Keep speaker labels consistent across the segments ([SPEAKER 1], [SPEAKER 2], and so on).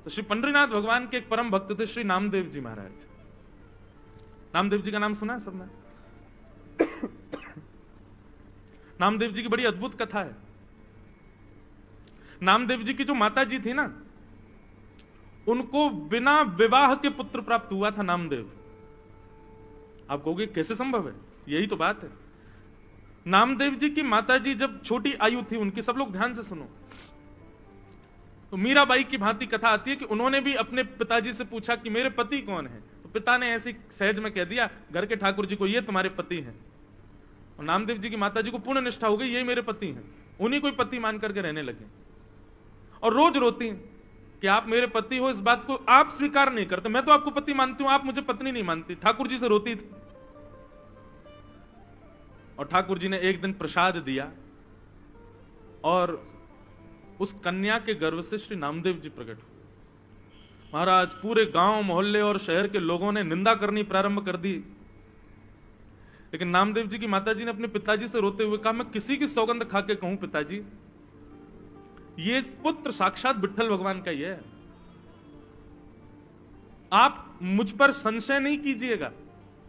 [SPEAKER 1] तो श्री पंडरीनाथ भगवान के एक परम भक्त थे श्री नामदेव जी महाराज। नामदेव जी का नाम सुना है सबने? नामदेव जी की बड़ी अद्भुत कथा है। नामदेव जी की जो माता जी थी ना, उनको बिना विवाह के पुत्र प्राप्त हुआ था नामदेव। आप कहोगे कैसे संभव है? यही तो बात है। नामदेव जी की माता जी जब छोटी आयु थी उनकी, सब लोग ध्यान से सुनो, तो मीराबाई की भांति कथा आती है कि उन्होंने भी अपने पिताजी से पूछा कि मेरे पति कौन है, तो पिता ने ऐसी सहज में कह दिया घर के ठाकुर जी को, ये तुम्हारे पति हैं। और नामदेव जी की माता जी को पूर्ण निष्ठा हो गई, ये मेरे पति हैं, उन्हीं को पति मान करके रहने लगे। और रोज रोती हैं कि आप मेरे पति हो, इस बात को आप स्वीकार नहीं करते, मैं तो आपको पति मानती हूं, आप मुझे पत्नी नहीं मानती। ठाकुर जी से रोती थी। और ठाकुर जी ने एक दिन प्रसाद दिया और उस कन्या के गर्भ से श्री नामदेव जी प्रकट हुए। महाराज पूरे गांव मोहल्ले और शहर के लोगों ने निंदा करनी प्रारंभ कर दी, लेकिन नामदेव जी की माता जी ने अपने पिताजी से रोते हुए कहा, मैं किसी की सौगंध खा के कहूं पिताजी, ये पुत्र साक्षात विट्ठल भगवान का ही है। आप मुझ पर संशय नहीं कीजिएगा,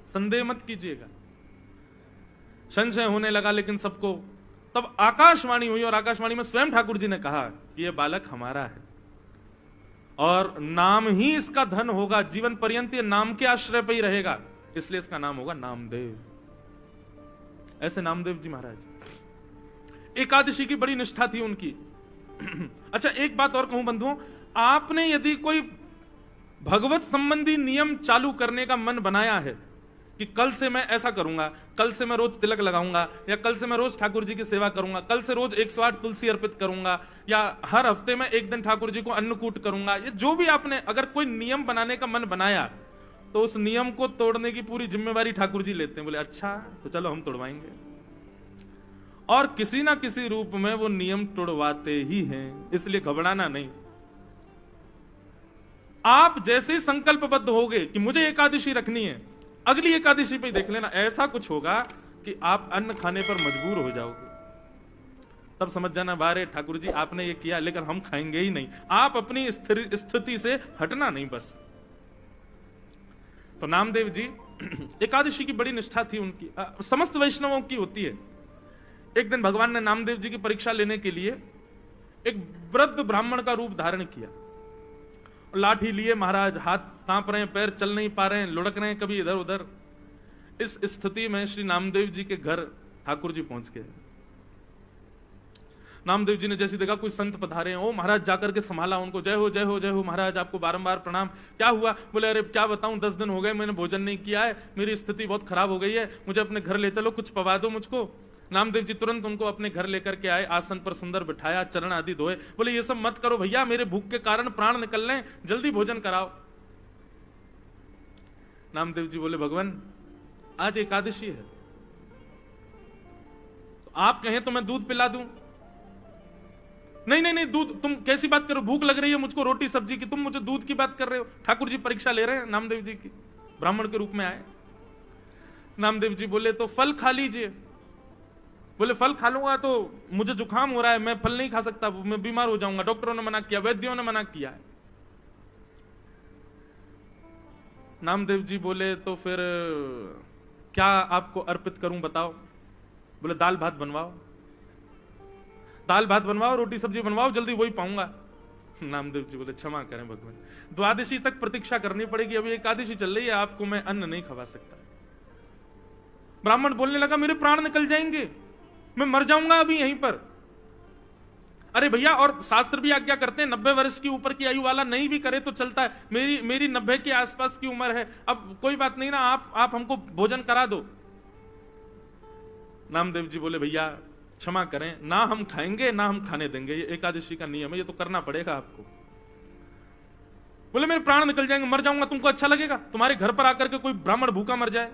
[SPEAKER 1] संदेह मत कीजिएगा। संशय होने लगा लेकिन सबको, तब आकाशवाणी हुई और आकाशवाणी में स्वयं ठाकुर जी ने कहा कि यह बालक हमारा है और नाम ही इसका धन होगा, जीवन पर्यंत ये नाम के आश्रय पर ही रहेगा, इसलिए इसका नाम होगा नामदेव। ऐसे नामदेव जी महाराज। एकादशी की बड़ी निष्ठा थी उनकी। अच्छा एक बात और कहूं बंधुओं, आपने यदि कोई भगवत संबंधी नियम चालू करने का मन बनाया है कि कल से मैं ऐसा करूंगा, कल से मैं रोज तिलक लगाऊंगा, या कल से मैं रोज ठाकुर जी की सेवा करूंगा, कल से रोज 108 तुलसी अर्पित करूंगा, या हर हफ्ते में एक दिन ठाकुर जी को अन्नकूट करूंगा, ये जो भी आपने अगर कोई नियम बनाने का मन बनाया, तो उस नियम को तोड़ने की पूरी जिम्मेवारी ठाकुर जी लेते हैं। बोले अच्छा तो चलो हम तोड़वाएंगे, और किसी ना किसी रूप में वो नियम तोड़वाते ही हैं, इसलिए घबराना नहीं। आप जैसे संकल्पबद्ध होगे कि मुझे एकादशी रखनी है, अगली एकादशी पे देख लेना ऐसा कुछ होगा कि आप अन्न खाने पर मजबूर हो जाओगे। तब समझ जाना बारे ठाकुर जी आपने ये किया लेकिन हम खाएंगे ही नहीं। आप अपनी स्थिति से हटना नहीं बस। तो नामदेव जी एकादशी की बड़ी निष्ठा थी उनकी, समस्त वैष्णवों की होती है। एक दिन भगवान ने नामदेव जी की परीक्षा लेने के लिए एक वृद्ध ब्राह्मण का रूप धारण किया, लाठी लिए महाराज, हाथ कांप रहे हैं, पैर चल नहीं पा रहे हैं, लुढ़क रहे हैं कभी इधर उधर। इस स्थिति में श्री नामदेव जी के घर ठाकुर जी पहुंच गए। नामदेव जी ने जैसे देखा कोई संत पधारे हैं, ओ महाराज जाकर के संभाला उनको, जय हो जय हो जय हो महाराज, आपको बारंबार प्रणाम। क्या हुआ? बोले अरे क्या बताऊं, 10 दिन हो गए मैंने भोजन नहीं किया है, मेरी स्थिति बहुत खराब हो गई है, मुझे अपने घर ले चलो, कुछ पवा दो मुझको। नामदेव जी तुरंत उनको अपने घर लेकर के आए, आसन पर सुंदर बिठाया, चरण आदि धोए। बोले ये सब मत करो भैया, मेरे भूख के कारण प्राण निकल रहे हैं, जल्दी भोजन कराओ। नामदेव जी बोले भगवान आज एकादशी है, तो आप कहें तो मैं दूध पिला दूं। नहीं नहीं नहीं, दूध तुम कैसी बात करो, भूख लग रही है मुझको रोटी सब्जी की, तुम मुझे दूध की बात कर रहे हो। ठाकुर जी परीक्षा ले रहे हैं नामदेव जी की, ब्राह्मण के रूप में आए। नामदेव जी बोले तो फल खा लीजिए। बोले फल खा लूंगा तो मुझे जुकाम हो रहा है, मैं फल नहीं खा सकता, मैं बीमार हो जाऊंगा, डॉक्टरों ने मना किया, वैद्यों ने मना किया है। नामदेव जी बोले तो फिर क्या आपको अर्पित करूं बताओ? बोले दाल भात बनवाओ, दाल भात बनवाओ, रोटी सब्जी बनवाओ, जल्दी वही पाऊंगा। नामदेव जी बोले क्षमा करें भगवान, द्वादशी तक प्रतीक्षा करनी पड़ेगी, अभी एकादशी चल रही है, आपको मैं अन्न नहीं खवा सकता। ब्राह्मण बोलने लगा मेरे प्राण निकल जाएंगे, मैं मर जाऊंगा अभी यहीं पर। अरे भैया, और शास्त्र भी आज्ञा करते हैं 90 वर्ष की ऊपर की आयु वाला नहीं भी करे तो चलता है, मेरी 90 के आसपास की उम्र है, अब कोई बात नहीं ना, आप हमको भोजन करा दो। नामदेव जी बोले भैया क्षमा करें, ना हम खाएंगे ना हम खाने देंगे, ये एकादशी का नियम है, ये तो करना पड़ेगा आपको। बोले मेरे प्राण निकल जाएंगे, मर जाऊंगा, तुमको अच्छा लगेगा तुम्हारे घर पर आकर के कोई ब्राह्मण भूखा मर जाए?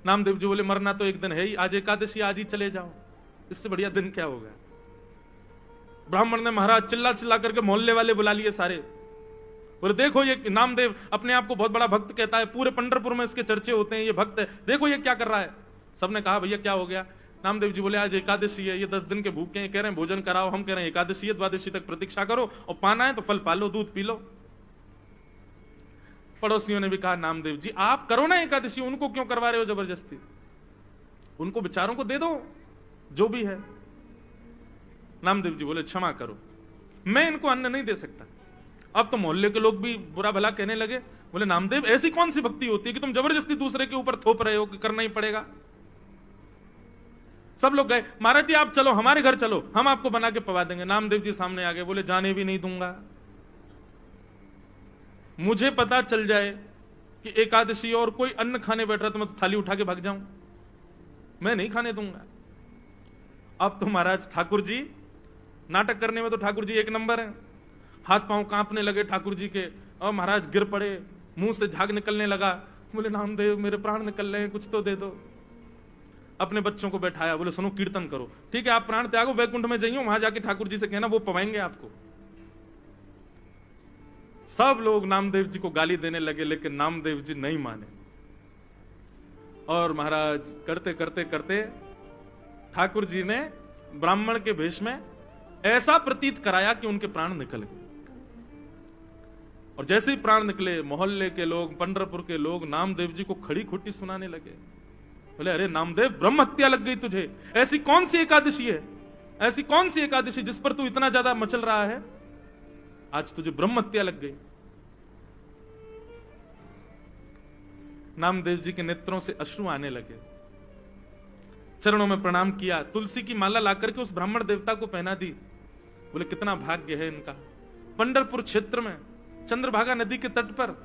[SPEAKER 1] नामदेव जी बोले मरना तो एक दिन है ही, आज एकादशी, आज ही चले जाओ, इससे बढ़िया दिन क्या होगा। ब्राह्मण ने महाराज चिल्ला चिल्ला करके मोहल्ले वाले बुला लिए सारे। बोले देखो ये नामदेव अपने आप को बहुत बड़ा भक्त कहता है, पूरे पंढरपुर में इसके चर्चे होते हैं, ये भक्त है, देखो ये क्या कर रहा है। सबने कहा भैया क्या हो गया? नामदेव जी बोले आज एकादशी है, ये 10 दिन के भूखे हैं, कह रहे हैं भोजन कराओ, हम कह रहे हैं एकादशी है, द्वादशी तक प्रतीक्षा करो, और पाना है तो फल पालो, दूध पी लो। पड़ोसियों ने भी कहा नामदेव जी आप करो ना एकादशी, उनको क्यों करवा रहे हो जबरदस्ती, उनको बेचारों को दे दो जो भी है। नामदेव जी बोले क्षमा करो, मैं इनको अन्न नहीं दे सकता। अब तो मोहल्ले के लोग भी बुरा भला कहने लगे, बोले नामदेव ऐसी कौन सी भक्ति होती है कि तुम जबरदस्ती दूसरे के ऊपर थोप रहे हो कि करना ही पड़ेगा। सब लोग गए, महाराज जी आप चलो हमारे घर चलो, हम आपको बना के पवा देंगे। नामदेव जी सामने आ गए, बोले जाने भी नहीं दूंगा, मुझे पता चल जाए कि एकादशी और कोई अन्न खाने बैठ रहा तो मैं तो थाली उठा के भाग जाऊं, मैं नहीं खाने दूंगा। अब तो महाराज ठाकुर जी नाटक करने में तो ठाकुर जी एक नंबर है, हाथ पांव कांपने लगे ठाकुर जी के, और महाराज गिर पड़े, मुंह से झाग निकलने लगा। बोले नामदेव मेरे प्राण निकल रहे हैं, कुछ तो दे दो। अपने बच्चों को बैठाया, बोले सुनो कीर्तन करो, ठीक है आप प्राण त्यागो, वैकुंठ में जाइयो, वहां जाके ठाकुर जी से कहना वो पवाएंगे आपको। सब लोग नामदेव जी को गाली देने लगे, लेकिन नामदेव जी नहीं माने, और महाराज करते करते करते ठाकुर जी ने ब्राह्मण के भेष में ऐसा प्रतीत कराया कि उनके प्राण निकल गए। और जैसे ही प्राण निकले, मोहल्ले के लोग, पंढरपुर के लोग नामदेव जी को खड़ी खोटी सुनाने लगे। बोले अरे नामदेव ब्रह्म हत्या लग गई तुझे, ऐसी कौन सी एकादशी है, ऐसी कौन सी एकादशी जिस पर तू इतना ज्यादा मचल रहा है, आज तुझे ब्रह्म हत्या लग गई। नामदेव जी के नेत्रों से अश्रु आने लगे, चरणों में प्रणाम किया, तुलसी की माला लाकर के उस ब्राह्मण देवता को पहना दी। बोले कितना भाग्य है इनका, पंढरपुर क्षेत्र में चंद्रभागा नदी के तट पर,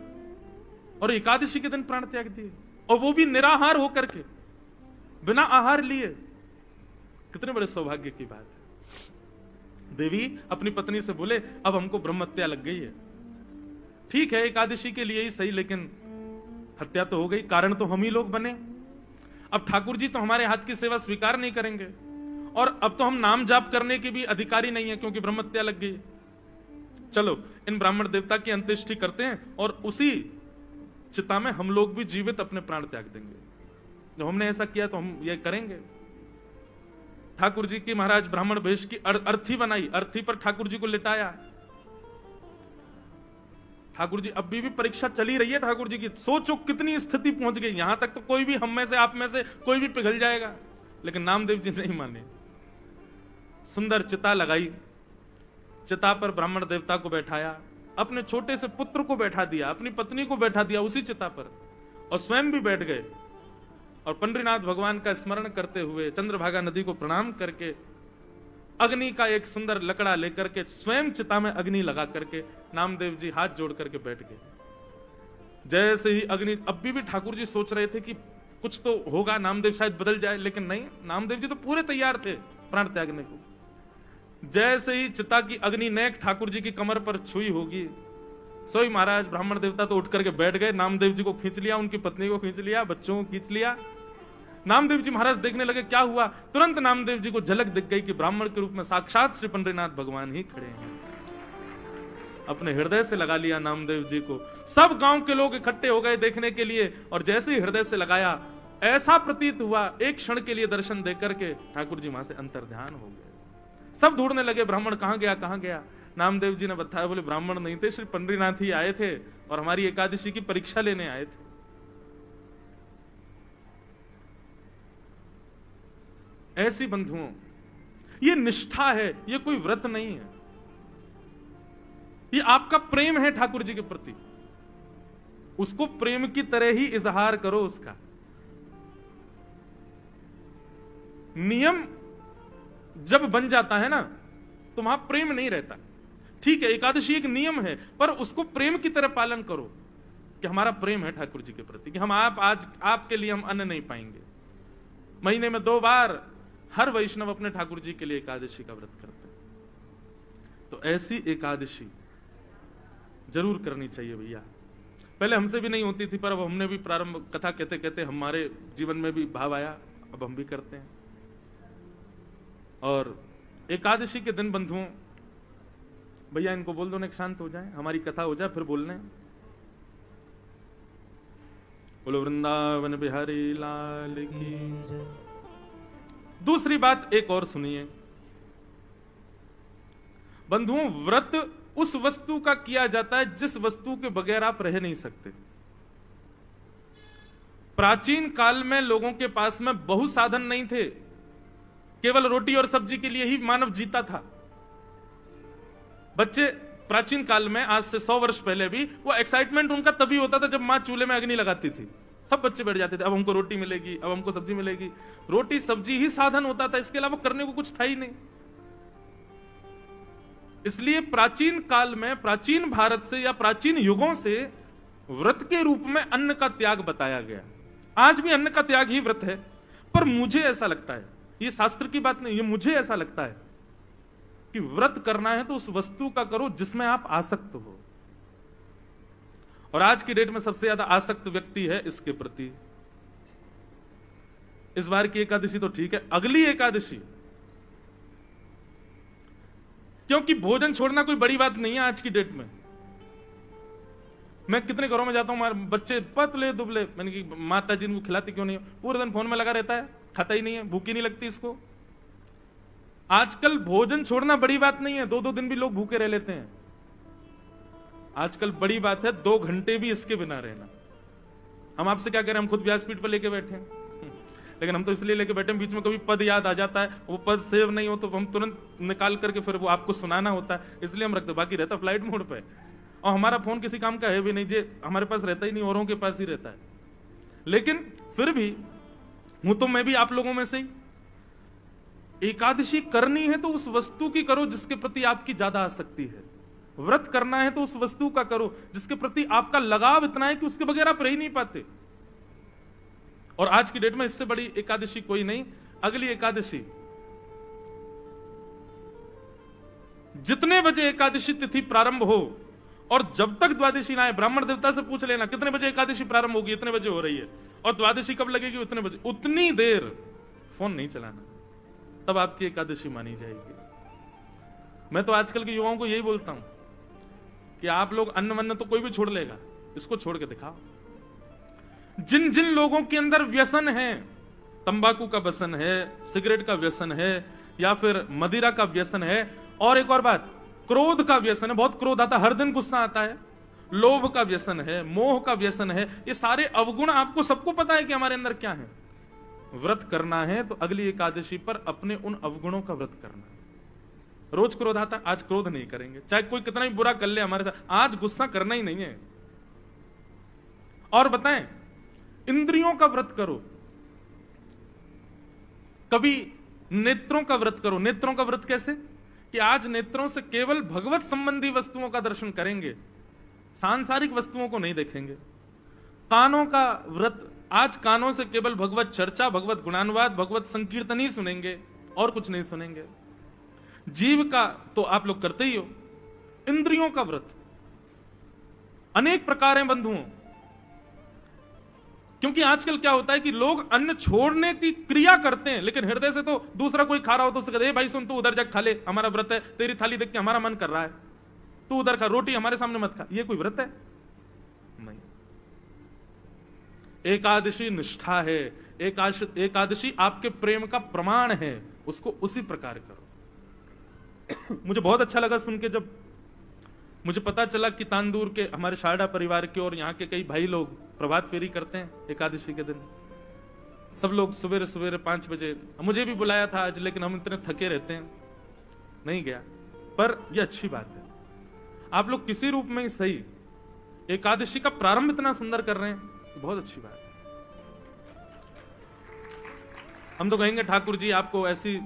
[SPEAKER 1] और एकादशी के दिन प्राण त्याग दिए, और वो भी निराहार होकर के, बिना आहार लिए। कितने बड़े सौभाग्य की बात है। देवी अपनी पत्नी से बोले अब हमको ब्रह्म हत्या लग गई है, ठीक है एकादशी के लिए ही सही, लेकिन हत्या तो हो गई, कारण तो हम ही लोग बने। अब ठाकुर जी तो हमारे हाथ की सेवा स्वीकार नहीं करेंगे, और अब तो हम नाम जाप करने के भी अधिकारी नहीं है क्योंकि ब्रह्म हत्या लग गई। चलो इन ब्राह्मण देवता की अंत्येष्टि करते हैं, और उसी चिता में हम लोग भी जीवित अपने प्राण त्याग देंगे। जब हमने ऐसा किया तो हम ये करेंगे। ठाकुर जी की महाराज ब्राह्मण वेश की अर्थी बनाई, अर्थी पर ठाकुर जी को लिटाया। ठाकुर जी अब भी परीक्षा चली रही है ठाकुर जी की, सोचो कितनी स्थिति पहुंच गई, यहां तक तो कोई भी हम में से आप में से कोई भी पिघल जाएगा, लेकिन नामदेव जी नहीं माने। सुंदर चिता लगाई, चिता पर ब्राह्मण देवता को बैठाया, अपने छोटे से पुत्र को बैठा दिया, अपनी पत्नी को बैठा दिया उसी चिता पर, और स्वयं भी बैठ गए, और पंडरीनाथ भगवान का स्मरण करते हुए चंद्रभागा नदी को प्रणाम करके अग्नि का एक सुंदर लकड़ा लेकर के स्वयं चिता में अग्नि लगा करके नामदेव जी हाथ जोड़ करके बैठ गए। जैसे ही अग्नि, अब भी ठाकुर जी सोच रहे थे कि कुछ तो होगा, नामदेव शायद बदल जाए, लेकिन नहीं, नामदेव जी तो पूरे तैयार थे प्राण त्यागने को। जैसे ही चिता की अग्नि नेक ठाकुर जी की कमर पर छुई होगी, सोई महाराज ब्राह्मण देवता तो उठ करके बैठ गए, नामदेव जी को खींच लिया, उनकी पत्नी को खींच लिया, बच्चों को खींच लिया। नामदेव जी महाराज देखने लगे क्या हुआ, तुरंत नामदेव जी को झलक दिख गई कि ब्राह्मण के रूप में साक्षात श्री पंडरीनाथ भगवान ही खड़े हैं। अपने हृदय से लगा लिया नामदेव जी को, सब गांव के लोग इकट्ठे हो गए देखने के लिए, और जैसे ही हृदय से लगाया ऐसा प्रतीत हुआ एक क्षण के लिए दर्शन देकर के ठाकुर जी वहां से अंतर्ध्यान हो गए। सब ढूंढने लगे ब्राह्मण कहां गया कहां गया। नामदेव जी ने बताया, बोले ब्राह्मण नहीं थे, श्री पंडरीनाथ ही आए थे और हमारी एकादशी की परीक्षा लेने आए थे। ऐसी बंधुओं, ये निष्ठा है, ये कोई व्रत नहीं है, ये आपका प्रेम है ठाकुर जी के प्रति। उसको प्रेम की तरह ही इजहार करो उसका। नियम जब बन जाता है ना तो वहां प्रेम नहीं रहता। ठीक है एकादशी एक नियम है, पर उसको प्रेम की तरह पालन करो कि हमारा प्रेम है ठाकुर जी के प्रति, कि हम आज आपके लिए हम अन्न नहीं पाएंगे। महीने में 2 बार हर वैष्णव अपने ठाकुर जी के लिए एकादशी का व्रत करते हैं, तो ऐसी एकादशी जरूर करनी चाहिए भैया। पहले हमसे भी नहीं होती थी, पर अब हमने भी प्रारंभ, कथा कहते कहते हमारे जीवन में भी भाव आया, अब हम भी करते हैं। और एकादशी के दिन बंधुओं, भैया इनको बोल दो ना शांत हो जाए, हमारी कथा हो जाए, फिर बोलने। बोलो वृंदावन बिहारी लाल की, दूसरी बात एक और सुनिए बंधुओं, व्रत उस वस्तु का किया जाता है जिस वस्तु के बगैर आप रह नहीं सकते। प्राचीन काल में लोगों के पास में बहु साधन नहीं थे, केवल रोटी और सब्जी के लिए ही मानव जीता था। बच्चे प्राचीन काल में, आज से 100 वर्ष पहले भी, वो एक्साइटमेंट उनका तभी होता था जब मां चूल्हे में अग्नि लगाती थी। सब बच्चे बैठ जाते थे, अब हमको रोटी मिलेगी, अब हमको सब्जी मिलेगी। रोटी सब्जी ही साधन होता था, इसके अलावा करने को कुछ था ही नहीं। इसलिए प्राचीन काल में, प्राचीन भारत से या प्राचीन युगों से व्रत के रूप में अन्न का त्याग बताया गया। आज भी अन्न का त्याग ही व्रत है। पर मुझे ऐसा लगता है, ये शास्त्र की बात नहीं, ये मुझे ऐसा लगता है कि व्रत करना है तो उस वस्तु का करो जिसमें आप आसक्त हो। और आज की डेट में सबसे ज्यादा आसक्त व्यक्ति है इसके प्रति। इस बार की एकादशी तो ठीक है, अगली एकादशी, क्योंकि भोजन छोड़ना कोई बड़ी बात नहीं है आज की डेट में। मैं कितने घरों में जाता हूं, हमारे बच्चे पतले दुबले, मैंने कि माता जी इनको खिलाती क्यों नहीं, पूरे दिन फोन में लगा रहता है, खाता ही नहीं है, भूख ही नहीं लगती इसको। आजकल भोजन छोड़ना बड़ी बात नहीं है, 2-2 दिन भी लोग भूखे रह लेते हैं। आजकल बड़ी बात है 2 घंटे भी इसके बिना रहना। हम आपसे क्या कह रहे हैं, हम खुद व्यासपीठ पर लेके बैठे हैं, लेकिन हम तो इसलिए लेके बैठे हैं, बीच में कभी पद याद आ जाता है, वो पद सेव नहीं हो तो हम तुरंत निकाल करके फिर वो आपको सुनाना होता है, इसलिए हम रखते, बाकी रहता फ्लाइट मोड पे। और हमारा फोन किसी काम का है भी नहीं, जे हमारे पास रहता ही नहीं, औरों के पास ही रहता है। लेकिन फिर भी हूं तो मैं भी आप लोगों में से ही। एकादशी करनी है तो उस वस्तु की करो जिसके प्रति आपकी ज्यादा आसक्ति है। व्रत करना है तो उस वस्तु का करो जिसके प्रति आपका लगाव इतना है कि उसके बगैर आप रह ही नहीं पाते। और आज की डेट में इससे बड़ी एकादशी कोई नहीं। अगली एकादशी, जितने बजे एकादशी तिथि प्रारंभ हो और जब तक द्वादशी ना आए, ब्राह्मण देवता से पूछ लेना कितने बजे एकादशी प्रारंभ होगी, इतने बजे हो रही है, और द्वादशी कब लगेगी, उतने बजे। उतनी देर फोन नहीं चलाना, तब आपकी एकादशी मानी जाएगी। मैं तो आजकल के युवाओं को यही बोलता हूं कि आप लोग अन्न वन्न तो कोई भी छोड़ लेगा, इसको छोड़ के दिखाओ। जिन जिन लोगों के अंदर व्यसन है, तंबाकू का व्यसन है, सिगरेट का व्यसन है, या फिर मदिरा का व्यसन है, और एक और बात, क्रोध का व्यसन है, बहुत क्रोध आता है, हर दिन गुस्सा आता है, लोभ का व्यसन है, मोह का व्यसन है, ये सारे अवगुण आपको सबको पता है कि हमारे अंदर क्या है। व्रत करना है तो अगली एकादशी पर अपने उन अवगुणों का व्रत करना है। रोज क्रोध आता, आज क्रोध नहीं करेंगे, चाहे कोई कितना भी बुरा कर ले हमारे साथ, आज गुस्सा करना ही नहीं है। और बताएं, इंद्रियों का व्रत करो, कभी नेत्रों का व्रत करो। नेत्रों का व्रत कैसे, कि आज नेत्रों से केवल भगवत संबंधी वस्तुओं का दर्शन करेंगे, सांसारिक वस्तुओं को नहीं देखेंगे। कानों का व्रत, आज कानों से केवल भगवत चर्चा, भगवत गुणानुवाद, भगवत संकीर्तन ही सुनेंगे, और कुछ नहीं सुनेंगे। जीव का तो आप लोग करते ही हो। इंद्रियों का व्रत अनेक प्रकार हैं बंधुओं, क्योंकि आजकल क्या होता है कि लोग अन्न छोड़ने की क्रिया करते हैं, लेकिन हृदय से तो दूसरा कोई खा रहा हो तो उससे कहते हैं, भाई सुन, तू उधर जा खा ले, हमारा व्रत है, तेरी थाली देख के हमारा मन कर रहा है, तू उधर खा, रोटी हमारे सामने मत खा। ये कोई व्रत है? नहीं। एकादशी निष्ठा है, एकादशी आपके प्रेम का प्रमाण है, उसको उसी प्रकार करो। मुझे बहुत अच्छा लगा सुन के, जब मुझे पता चला कि तांदूर के हमारे शारदा परिवार के और यहाँ के कई भाई लोग प्रभात फेरी करते हैं एकादशी के दिन। सब लोग सवेरे सवेरे 5 बजे, मुझे भी बुलाया था आज, लेकिन हम इतने थके रहते हैं, नहीं गया। पर यह अच्छी बात है, आप लोग किसी रूप में ही सही एकादशी का प्रारंभ इतना सुंदर कर रहे हैं, बहुत अच्छी बात है। हम तो कहेंगे ठाकुर जी आपको ऐसी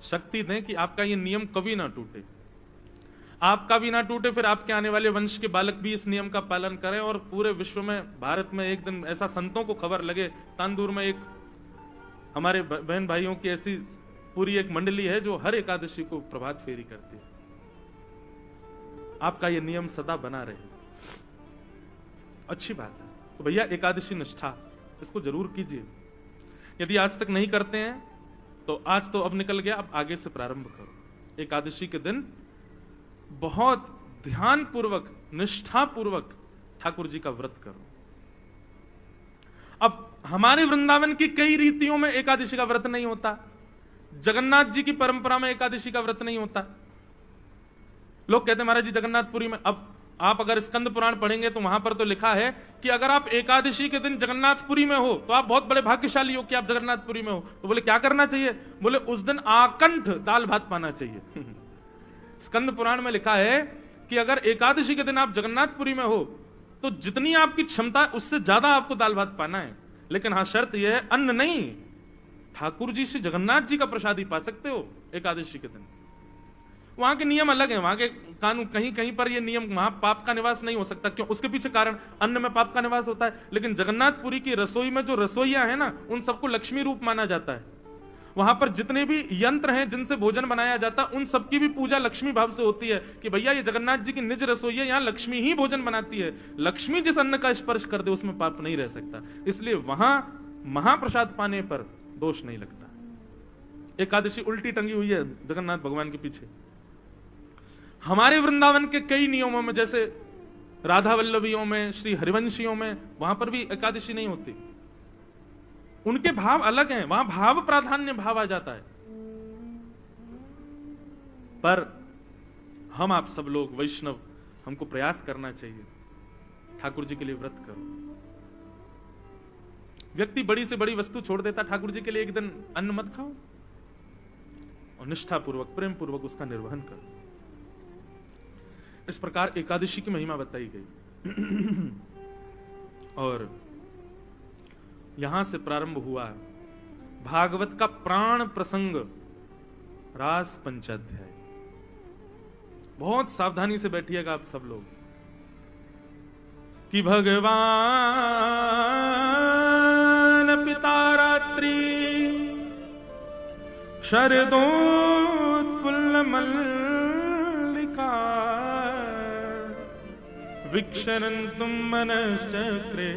[SPEAKER 1] शक्ति दें कि आपका ये नियम कभी ना टूटे, आपका भी ना टूटे, फिर आपके आने वाले वंश के बालक भी इस नियम का पालन करें, और पूरे विश्व में, भारत में एक दिन ऐसा संतों को खबर लगे। तांदूर में एक हमारे बहन भाइयों की ऐसी पूरी एक मंडली है जो हर एकादशी को प्रभात फेरी करती है। आपका ये नियम सदा बना रहे, अच्छी बात है। तो भैया एकादशी निष्ठा इसको जरूर कीजिए। यदि आज तक नहीं करते हैं तो आज तो अब निकल गया, अब आगे से प्रारंभ करो। एकादशी के दिन बहुत ध्यान पूर्वक, निष्ठा पूर्वक ठाकुर जी का व्रत करो। अब हमारे वृंदावन की कई रीतियों में एकादशी का व्रत नहीं होता, जगन्नाथ जी की परंपरा में एकादशी का व्रत नहीं होता। लोग कहते हैं महाराज जी जगन्नाथपुरी में, अब आप अगर स्कंद पुराण पढ़ेंगे तो वहां पर तो लिखा है कि अगर आप एकादशी के दिन जगन्नाथपुरी में हो तो आप बहुत बड़े भाग्यशाली हो कि आप जगन्नाथपुरी में हो। तो बोले क्या करना चाहिए? बोले उस दिन आकंठ दाल भात पाना चाहिए। स्कंद पुराण में लिखा है कि अगर एकादशी के दिन आप जगन्नाथपुरी में हो तो जितनी आपकी क्षमता उससे ज्यादा आपको दाल भात पाना है। लेकिन हाँ, शर्त यह है अन्न नहीं, ठाकुर जी से जगन्नाथ जी का प्रसाद ही पा सकते हो एकादशी के दिन। वहां के नियम अलग हैं, वहां के कानून, कहीं कहीं पर ये नियम, वहां पाप का निवास नहीं हो सकता। क्यों? उसके पीछे कारण, अन्न में पाप का निवास होता है। लेकिन जगन्नाथपुरी की रसोई में जो रसोइया है ना, उन सबको लक्ष्मी रूप माना जाता है। वहां पर जितने भी यंत्र हैं जिनसे भोजन बनाया जाता है, उन सबकी भी पूजा लक्ष्मी भाव से होती है कि भैया ये जगन्नाथ जी की निज रसोई है, यहां लक्ष्मी ही भोजन बनाती है। लक्ष्मी जिस अन्न का स्पर्श कर दे उसमें पाप नहीं रह सकता। इसलिए वहां महाप्रसाद पाने पर दोष नहीं लगता। एकादशी उल्टी टंगी हुई है जगन्नाथ भगवान के पीछे। हमारे वृंदावन के कई नियमों में, जैसे राधा वल्लभियों में, श्री हरिवंशियों में, वहां पर भी एकादशी नहीं होती। उनके भाव अलग हैं, वहां भाव प्राधान्य भाव आ जाता है। पर हम आप सब लोग वैष्णव, हमको प्रयास करना चाहिए ठाकुर जी के लिए व्रत करो। व्यक्ति बड़ी से बड़ी वस्तु छोड़ देता, ठाकुर जी के लिए एक दिन अन्न मत खाओ और निष्ठापूर्वक प्रेम पूर्वक उसका निर्वहन करो। इस प्रकार एकादशी की महिमा बताई गई। और यहां से प्रारंभ हुआ भागवत का प्राण प्रसंग, रास पंचाध्याय। बहुत सावधानी से बैठिएगा आप सब लोग कि भगवान पिता रात्रि शरदोत्फुल्ल मल्लिका विक्षरन्तुम मनश्चक्रे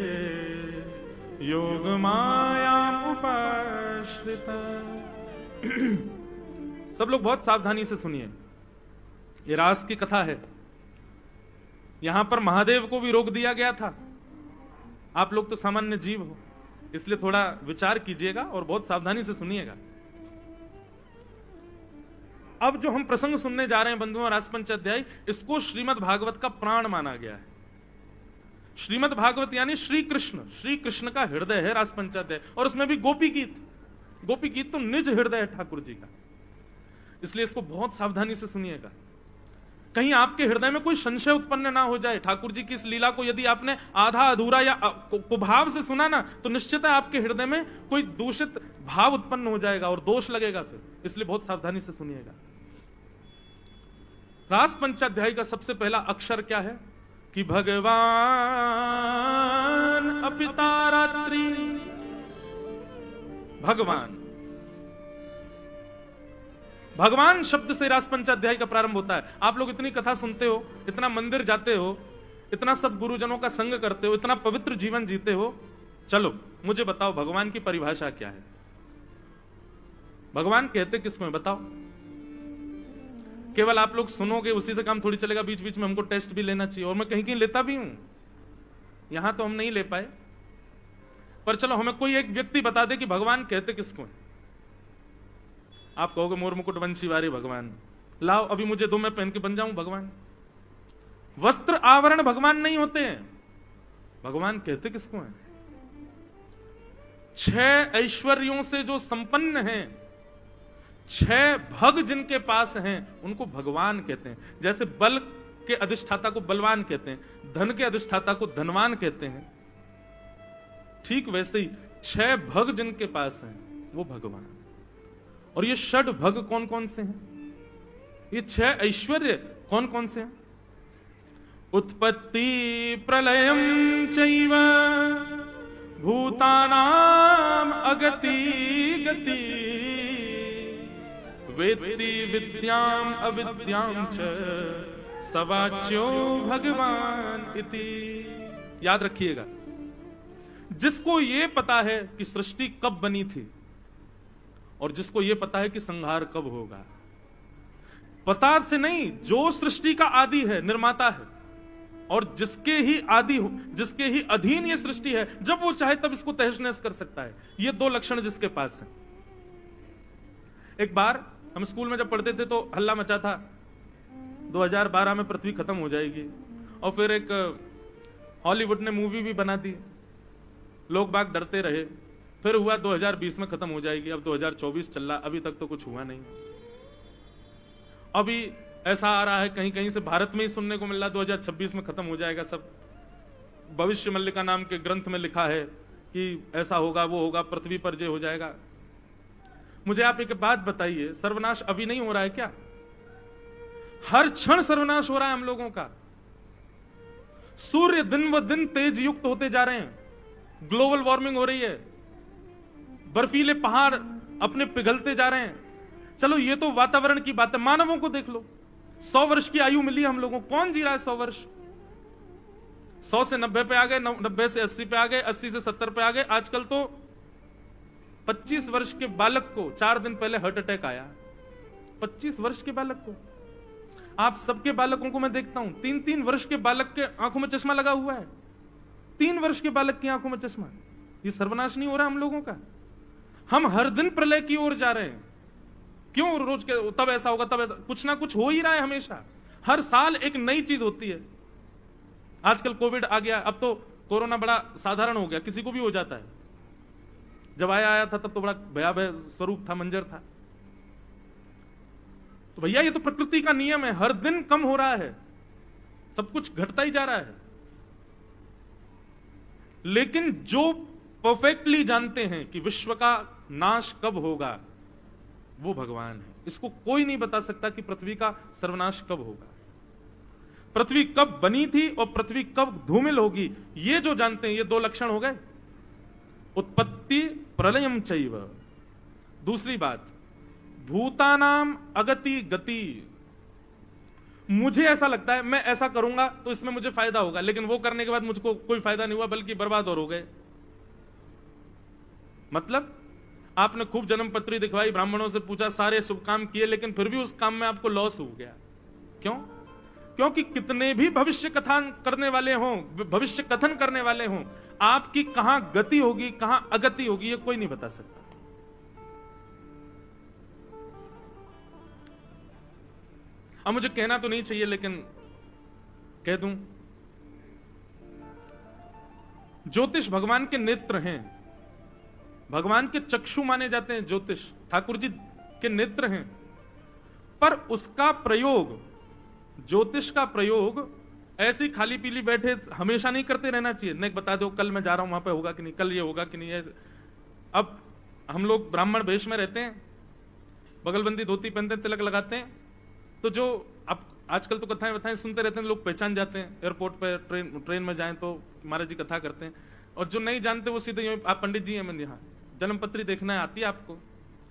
[SPEAKER 1] योग माया उपाश्रिता। सब लोग बहुत सावधानी से सुनिए, ये रास की कथा है। यहां पर महादेव को भी रोक दिया गया था। आप लोग तो सामान्य जीव हो, इसलिए थोड़ा विचार कीजिएगा और बहुत सावधानी से सुनिएगा। अब जो हम प्रसंग सुनने जा रहे हैं बंधुओं, रास पंचाध्याय, इसको श्रीमद् भागवत का प्राण माना गया है। श्रीमद् भागवत यानी श्री कृष्ण का हृदय है रास पंचाध्याय। और उसमें भी गोपी गीत तो निज हृदय है ठाकुर जी का। इसलिए इसको बहुत सावधानी से सुनिएगा, कहीं आपके हृदय में कोई संशय उत्पन्न ना हो जाए। ठाकुर जी की इस लीला को यदि आपने आधा अधूरा या कुभाव से सुना ना, तो निश्चित है आपके हृदय में कोई दूषित भाव उत्पन्न हो जाएगा और दोष लगेगा फिर। इसलिए बहुत सावधानी से सुनिएगा। रास पंचाध्याय का सबसे पहला अक्षर क्या है कि भगवान अपिता रात्रि। भगवान शब्द से रास पंचाध्याय का प्रारंभ होता है। आप लोग इतनी कथा सुनते हो, इतना मंदिर जाते हो, इतना सब गुरुजनों का संग करते हो, इतना पवित्र जीवन जीते हो, चलो मुझे बताओ भगवान की परिभाषा क्या है? भगवान कहते किसमें बताओ? केवल आप लोग सुनोगे उसी से काम थोड़ी चलेगा, बीच बीच में हमको टेस्ट भी लेना चाहिए। और मैं कहीं कहीं लेता भी हूं, यहां तो हम नहीं ले पाए, पर चलो हमें कोई एक व्यक्ति बता दे कि भगवान कहते किसको है। आप कहोगे मोर मुकुट वंशी वारे भगवान, लाओ अभी मुझे दो, मैं पहन के बन जाऊं भगवान। वस्त्र आवरण भगवान नहीं होते हैं। भगवान कहते किसको हैं? 6 ऐश्वर्यों से जो संपन्न हैं, 6 भग जिनके पास हैं, उनको भगवान कहते हैं। जैसे बल के अधिष्ठाता को बलवान कहते हैं, धन के अधिष्ठाता को धनवान कहते हैं, ठीक वैसे ही 6 भग जिनके पास हैं वो भगवान। और ये 6 भग कौन कौन से हैं? ये 6 ऐश्वर्य कौन कौन से हैं? उत्पत्ति प्रलयम चैव भूतानाम अगति गति वेत्ति विद्याम अविद्याम च सवाच्यो भगवान इति। याद रखिएगा, जिसको ये पता है कि सृष्टि कब बनी थी और जिसको ये पता है कि संहार कब होगा, पता से नहीं, जो सृष्टि का आदि है, निर्माता है, और जिसके ही अधीन ये सृष्टि है, जब वो चाहे तब इसको तहस नहस कर सकता है। ये दो लक्षण जिसके पास है। एक बार हम स्कूल में जब पढ़ते थे तो हल्ला मचा था 2012 में पृथ्वी खत्म हो जाएगी, और फिर एक हॉलीवुड ने मूवी भी बना दी, लोग बाग डरते रहे। फिर हुआ 2020 में खत्म हो जाएगी, अब 2024 चल रहा, अभी तक तो कुछ हुआ नहीं। अभी ऐसा आ रहा है कहीं कहीं से भारत में ही सुनने को मिल रहा 2026 में खत्म हो जाएगा सब। भविष्य मल्लिका नाम के ग्रंथ में लिखा है कि ऐसा होगा, वो होगा, पृथ्वी पर जे हो जाएगा। मुझे आप एक बात बताइए, सर्वनाश अभी नहीं हो रहा है क्या? हर क्षण सर्वनाश हो रहा है हम लोगों का। सूर्य दिन व दिन तेज युक्त होते जा रहे हैं, ग्लोबल वार्मिंग हो रही है, बर्फीले पहाड़ अपने पिघलते जा रहे हैं। चलो ये तो वातावरण की बात है, मानवों को देख लो, 100 वर्ष की आयु मिली हम लोगों को। कौन जी रहा है 100 वर्ष? 100 से 90 पे आ गए, 90 से 80 पे आ गए, 80 से 70 पे आ गए। आजकल तो 25 वर्ष के बालक को 4 दिन पहले हार्ट अटैक आया। 25 वर्ष के बालक को। आप सबके बालकों को मैं देखता हूं, 3-3 वर्ष के बालक के आंखों में चश्मा लगा हुआ है। 3 वर्ष के बालक की आंखों में चश्मा। ये सर्वनाश नहीं हो रहा हम लोगों का? हम हर दिन प्रलय की ओर जा रहे हैं। क्यों? रोज के तब ऐसा होगा, तब ऐसा, कुछ ना कुछ हो ही रहा है हमेशा। हर साल एक नई चीज होती है। आजकल कोविड आ गया, अब तो कोरोना बड़ा साधारण हो गया, किसी को भी हो जाता है। जब आया था तब तो बड़ा भयावह स्वरूप था, मंजर था। तो भैया ये तो प्रकृति का नियम है, हर दिन कम हो रहा है, सब कुछ घटता ही जा रहा है। लेकिन जो परफेक्टली जानते हैं कि विश्व का नाश कब होगा, वो भगवान है। इसको कोई नहीं बता सकता कि पृथ्वी का सर्वनाश कब होगा, पृथ्वी कब बनी थी और पृथ्वी कब धूमिल होगी। ये जो जानते हैं, ये 2 लक्षण हो गए, उत्पत्ति प्रलयम चैव। दूसरी बात, भूतानाम अगति गति। मुझे ऐसा लगता है मैं ऐसा करूंगा तो इसमें मुझे फायदा होगा, लेकिन वो करने के बाद मुझको कोई फायदा नहीं हुआ, बल्कि बर्बाद और हो गए। मतलब आपने खूब जन्म पत्री दिखवाई, ब्राह्मणों से पूछा, सारे शुभ काम किए, लेकिन फिर भी उस काम में आपको लॉस हो गया। क्यों? क्योंकि कितने भी भविष्य कथन करने वाले हों, भविष्य कथन करने वाले हों, आपकी कहां गति होगी कहां अगति होगी ये कोई नहीं बता सकता। अब मुझे कहना तो नहीं चाहिए, लेकिन कह दूं, ज्योतिष भगवान के नेत्र हैं, भगवान के चक्षु माने जाते हैं। ज्योतिष ठाकुर जी के नेत्र हैं, पर उसका प्रयोग, ज्योतिष का प्रयोग ऐसी खाली पीली बैठे हमेशा नहीं करते रहना चाहिए। नहीं बता दो कल मैं जा रहा हूं वहां पे होगा कि नहीं, कल ये होगा कि नहीं। अब हम लोग ब्राह्मण वेश में रहते हैं, बगलबंदी धोती पहनते हैं, तिलक लगाते हैं, तो जो अब आजकल तो कथाएं सुनते रहते हैं, लोग पहचान जाते हैं। एयरपोर्ट पे ट्रेन में जाएं तो महाराज जी कथा करते हैं, और जो नहीं जानते वो सीधे आप पंडित जी हैं, मैं यहाँ जन्म पत्री देखना है, आती है आपको,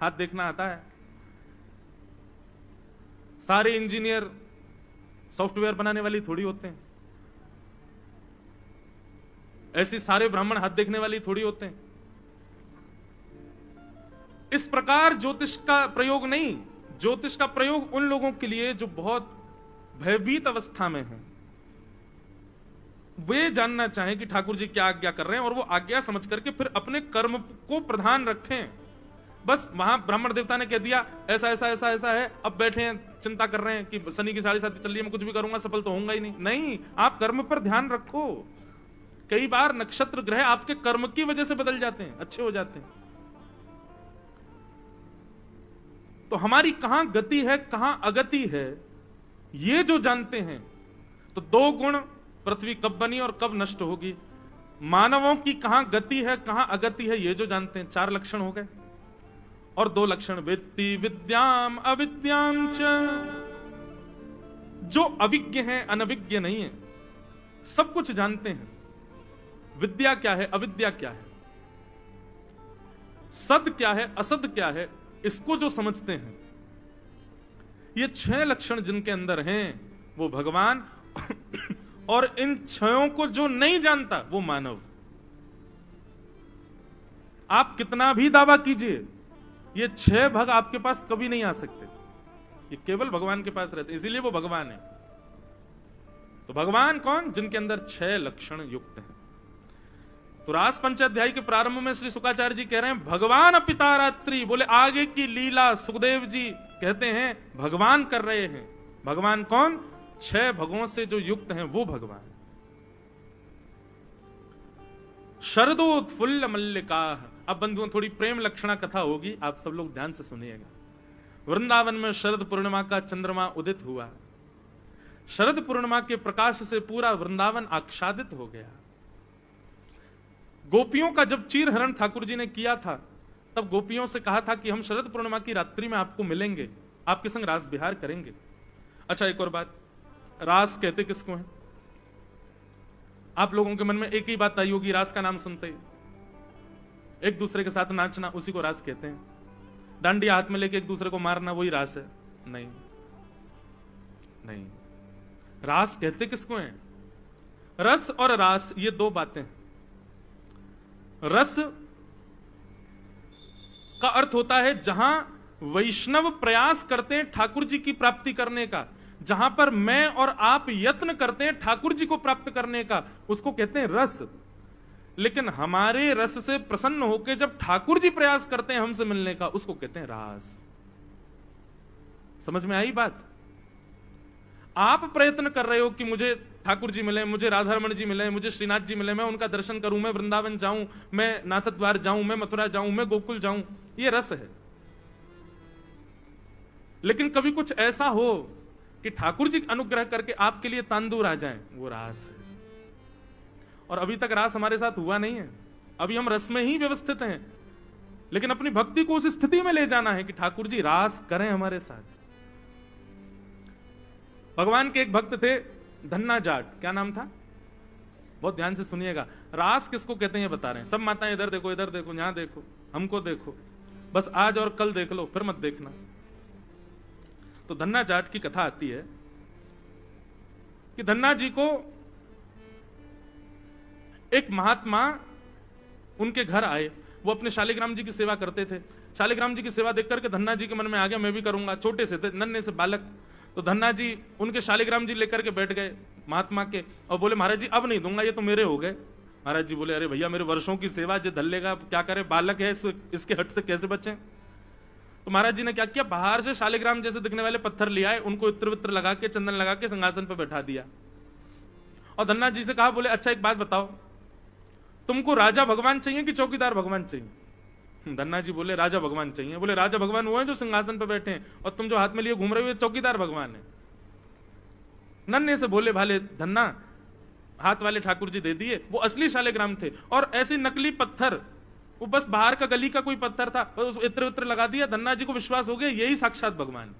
[SPEAKER 1] हाथ देखना आता है। सारे इंजीनियर सॉफ्टवेयर बनाने वाली थोड़ी होते हैं, ऐसी सारे ब्राह्मण हाथ देखने वाली थोड़ी होते हैं। इस प्रकार ज्योतिष का प्रयोग नहीं, ज्योतिष का प्रयोग उन लोगों के लिए जो बहुत भयभीत अवस्था में हैं, वे जानना चाहें कि ठाकुर जी क्या आज्ञा कर रहे हैं, और वो आज्ञा समझ करके फिर अपने कर्म को प्रधान रखें। बस वहां ब्राह्मण देवता ने कह दिया ऐसा ऐसा ऐसा ऐसा है, अब बैठे हैं चिंता कर रहे हैं कि शनि की 7.5 चल रही है, मैं कुछ भी करूंगा सफल तो होऊंगा ही नहीं। नहीं, आप कर्म पर ध्यान रखो। कई बार नक्षत्र ग्रह आपके कर्म की वजह से बदल जाते हैं, अच्छे हो जाते हैं। तो हमारी कहां गति है कहां अगति है, ये जो जानते हैं, तो 2 गुण, पृथ्वी कब बनी और कब नष्ट होगी, मानवों की कहां गति है कहां अगति है, ये जो जानते हैं, 4 लक्षण हो गए। और 2 लक्षण, वित्ति विद्याम अविद्याम च। जो अविज्ञ हैं, अनविज्ञ नहीं है, सब कुछ जानते हैं। विद्या क्या है, अविद्या क्या है, सद क्या है, असद क्या है, इसको जो समझते हैं, ये 6 लक्षण जिनके अंदर हैं वो भगवान, और इन 6 को जो नहीं जानता वो मानव। आप कितना भी दावा कीजिए, ये 6 भाग आपके पास कभी नहीं आ सकते, ये केवल भगवान के पास रहते, इसीलिए वो भगवान है। तो भगवान कौन? जिनके अंदर 6 लक्षण युक्त हैं। तो रास पंचाध्याय के प्रारंभ में श्री शुकाचार्य जी कह रहे हैं भगवान अपिता रात्रि, बोले आगे की लीला सुखदेव जी कहते हैं भगवान कर रहे हैं। भगवान कौन? 6 भगों से जो युक्त हैं वो भगवान। शरदोत्फुल्ल मल्लिका। अब बंधुओं थोड़ी प्रेम लक्षणा कथा होगी, आप सब लोग ध्यान से सुनिएगा। वृंदावन में शरद पूर्णिमा का चंद्रमा उदित हुआ। शरद पूर्णिमा के प्रकाश से पूरा वृंदावन आच्छादित हो गया। गोपियों का जब चीरहरण ठाकुर जी ने किया था, तब गोपियों से कहा था कि हम शरद पूर्णिमा की रात्रि में आपको मिलेंगे, आपके संग रास विहार करेंगे। अच्छा, एक और बात, रास कहते किसको हैं? आप लोगों के मन में एक ही बात आई होगी, रास का नाम सुनते ही एक दूसरे के साथ नाचना, उसी को रास कहते हैं। डांडिया हाथ में लेके एक दूसरे को मारना, वही रास है? नहीं नहीं, रास कहते किसको हैं? रस और रास ये 2 बातें। रस का अर्थ होता है जहां वैष्णव प्रयास करते हैं ठाकुर जी की प्राप्ति करने का, जहां पर मैं और आप यत्न करते हैं ठाकुर जी को प्राप्त करने का, उसको कहते हैं रस। लेकिन हमारे रस से प्रसन्न होकर जब ठाकुर जी प्रयास करते हैं हमसे मिलने का, उसको कहते हैं रास। समझ में आई बात? आप प्रयत्न कर रहे हो कि मुझे ठाकुर जी मिले, मुझे राधारमण जी मिले, मुझे श्रीनाथ जी मिले, मैं उनका दर्शन करूं, मैं वृंदावन जाऊं, मैं नाथ द्वार जाऊं, मैं मथुरा जाऊं, मैं गोकुल जाऊं, ये रस है। लेकिन कभी कुछ ऐसा हो कि ठाकुर जी अनुग्रह करके आपके लिए तांदूर आ जाए, वो रास है। और अभी तक रास हमारे साथ हुआ नहीं है, अभी हम रस में ही व्यवस्थित हैं। लेकिन अपनी भक्ति को उस स्थिति में ले जाना है कि ठाकुर जी रास करें हमारे साथ। भगवान के एक भक्त थे धन्ना जाट, क्या नाम था? बहुत ध्यान से सुनिएगा। रास किसको कहते हैं बता रहे हैं। सब माताएं इधर देखो, इधर देखो, यहां देखो, हमको देखो, बस आज और कल देख लो, फिर मत देखना। तो धन्ना जाट की कथा आती है कि धन्ना जी को एक महात्मा उनके घर आए, वो अपने शालिग्राम जी की सेवा करते थे। शालिग्राम जी की सेवा देख करके धन्ना जी के मन में आ गया मैं भी करूंगा। छोटे से थे, नन्हे से बालक। तो धन्ना जी उनके शालिग्राम जी लेकर के बैठ गए महात्मा के और बोले महाराज जी अब नहीं दूंगा, ये तो मेरे हो गए। महाराज जी बोले अरे भैया मेरे वर्षों की सेवा जो धल लेगा, क्या करे, बालक है, इसके हट से कैसे बचें। तो महाराज जी ने क्या किया, बाहर से शालिग्राम जैसे दिखने वाले पत्थर ले आए, उनको इत्र वित्र लगा के, चंदन लगा के सिंहासन पर बैठा दिया। और धन्ना जी से कहा, बोले अच्छा एक बात बताओ, तुमको राजा भगवान चाहिए कि चौकीदार भगवान चाहिए? धन्ना जी बोले राजा भगवान चाहिए। बोले राजा भगवान वो है जो सिंहासन पर बैठे हैं, और तुम जो हाथ में लिए घूम रहे हो चौकीदार भगवान है। नन्हे से बोले भाले धन्ना, हाथ वाले ठाकुर जी दे दिए, वो असली शालिग्राम थे। और ऐसे नकली पत्थर, वो बस बाहर का गली का कोई पत्थर था, इत्र वित्र लगा दिया। धन्ना जी को विश्वास हो गया यही साक्षात भगवान।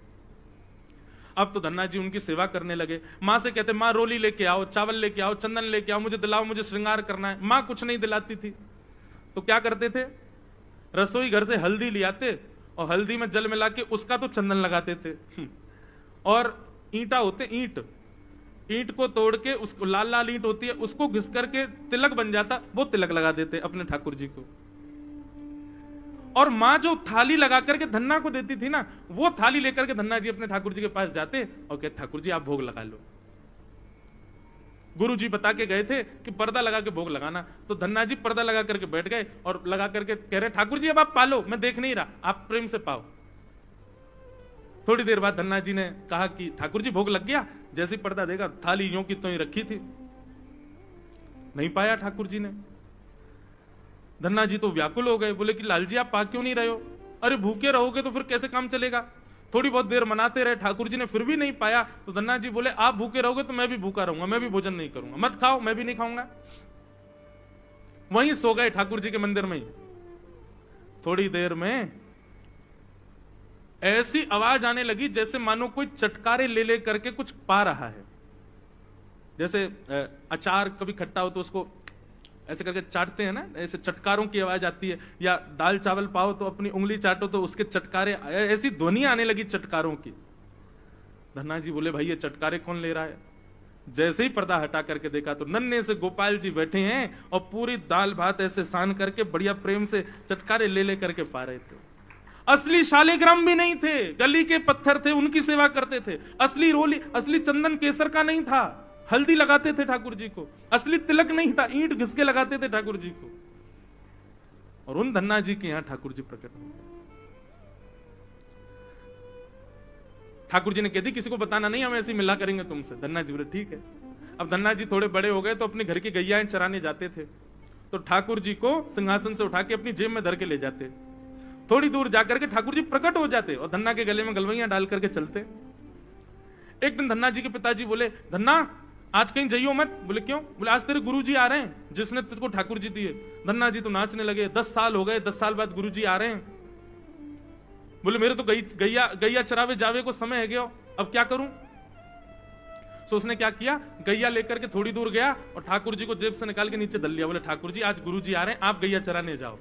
[SPEAKER 1] अब तो धन्ना जी उनकी सेवा करने लगे। माँ से कहते माँ रोली लेके आओ, चावल लेके आओ, चंदन लेके आओ, मुझे दिलाओ, मुझे श्रृंगार करना है। माँ कुछ नहीं दिलाती थी। तो क्या करते थे, रसोई घर से हल्दी ले आते और हल्दी में जल मिला के उसका तो चंदन लगाते थे। और ईंटा होते, ईंट को तोड़ के, उसको लाल लाल ईंट होती है, उसको घिस करके तिलक बन जाता, वो तिलक लगा देते अपने ठाकुर जी को। और माँ जो थाली लगा करके धन्ना को देती थी ना, वो थाली लेकर के धन्ना जी अपने ठाकुर जी के पास जाते और कहते ठाकुर जी आप भोग लगा लो। गुरु जी बता के गए थे कि पर्दा लगा के भोग लगाना। तो धन्ना जी पर्दा लगा करके बैठ गए और लगा करके कह रहे ठाकुर जी अब आप पालो, मैं देख नहीं रहा, आप प्रेम से पाओ। थोड़ी देर बाद धन्ना जी ने कहा कि ठाकुर जी भोग लग गया। जैसे पर्दा देगा, थाली यूं की तो ही रखी थी, नहीं पाया ठाकुर जी ने। धन्ना जी तो व्याकुल हो गए, बोले कि लाल जी आप पा क्यों नहीं रहे हो? अरे भूखे रहोगे तो फिर कैसे काम चलेगा। थोड़ी बहुत देर मनाते रहे, ठाकुर जी ने फिर भी नहीं पाया। तो धन्ना जी बोले आप भूखे रहोगे तो मैं भी भूखा रहूंगा, मैं भी भोजन नहीं करूंगा, मत खाओ, मैं भी नहीं खाऊंगा। वहीं सो गए ठाकुर जी के मंदिर में ही। थोड़ी देर में ऐसी आवाज आने लगी जैसे मानो कोई चटकारे ले ले करके कुछ पा रहा है। जैसे अचार कभी खट्टा हो तो उसको ऐसे करके चाटते हैं ना, ऐसे चटकारों की आवाज आती है। या दाल चावल पाओ तो अपनी उंगली चाटो तो उसके चटकारे, ऐसी ध्वनि आने लगी चटकारों की। धन्ना जी बोले भाई ये चटकारे कौन ले रहा है? जैसे ही पर्दा हटा करके देखा तो नन्हे से गोपाल जी बैठे हैं और पूरी दाल भात ऐसे सान करके बढ़िया प्रेम से चटकारे ले ले करके पा रहे थे। असली शालिग्राम भी नहीं थे, गली के पत्थर थे, उनकी सेवा करते थे। असली रोली, असली चंदन केसर का नहीं था, हल्दी लगाते थे ठाकुर जी को, असली तिलक नहीं था, ईंट घिस के लगाते थे ठाकुर जी को। और उन धन्ना जी के यहां ठाकुर जी प्रकट हो गए। ठाकुर जी ने कह दी किसी को बताना नहीं, हम ऐसे ही मिला करेंगे तुमसे। धन्ना जी बोले ठीक है। अब धन्ना जी थोड़े बड़े हो गए तो अपने घर की गैयाएं चराने जाते थे, तो ठाकुर जी को सिंहासन से उठा के अपनी जेब में धर के ले जाते। थोड़ी दूर जाकर के ठाकुर जी प्रकट हो जाते और धन्ना के गले में गलवैया डाल करके चलते। एक दिन धन्ना जी के पिताजी बोले, धन्ना आज कहीं जाइयो मत। बोले क्यों? बोले आज तेरे गुरुजी आ रहे हैं जिसने तुझको ठाकुर जी दिए। धन्ना जी तो नाचने लगे। 10 साल हो गए, 10 साल बाद गुरुजी आ रहे हैं। बोले मेरे तो गैया चरावे जावे को समय है गया, अब क्या करूं? तो उसने क्या किया, गैया लेकर के थोड़ी दूर गया और ठाकुर जी को जेब से निकाल के नीचे धर लिया। बोले ठाकुर जी आज गुरुजी आ रहे हैं, आप गैया चराने जाओ।